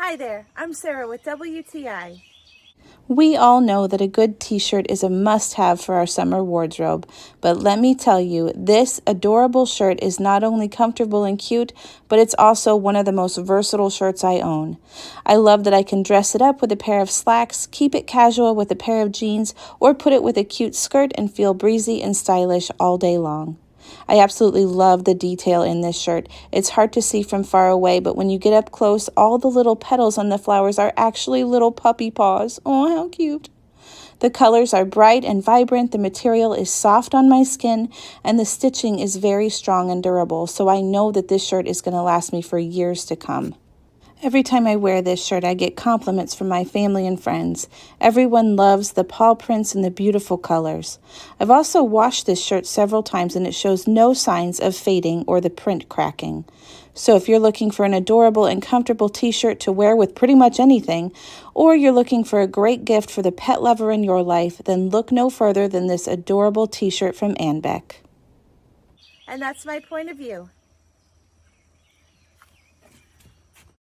Hi there, I'm Sarah with WTI. We all know that a good t-shirt is a must-have for our summer wardrobe, but let me tell you, this adorable shirt is not only comfortable and cute, but it's also one of the most versatile shirts I own. I love that I can dress it up with a pair of slacks, keep it casual with a pair of jeans, or put it with a cute skirt and feel breezy and stylish all day long. I absolutely love the detail in this shirt. It's hard to see from far away, but when you get up close, all the little petals on the flowers are actually little puppy paws. Oh, how cute. The colors are bright and vibrant, the material is soft on my skin, and the stitching is very strong and durable, so I know that this shirt is going to last me for years to come. Every time I wear this shirt, I get compliments from my family and friends. Everyone loves the paw prints and the beautiful colors. I've also washed this shirt several times and it shows no signs of fading or the print cracking. So if you're looking for an adorable and comfortable t-shirt to wear with pretty much anything, or you're looking for a great gift for the pet lover in your life, then look no further than this adorable t-shirt from Anbech. And that's my point of view.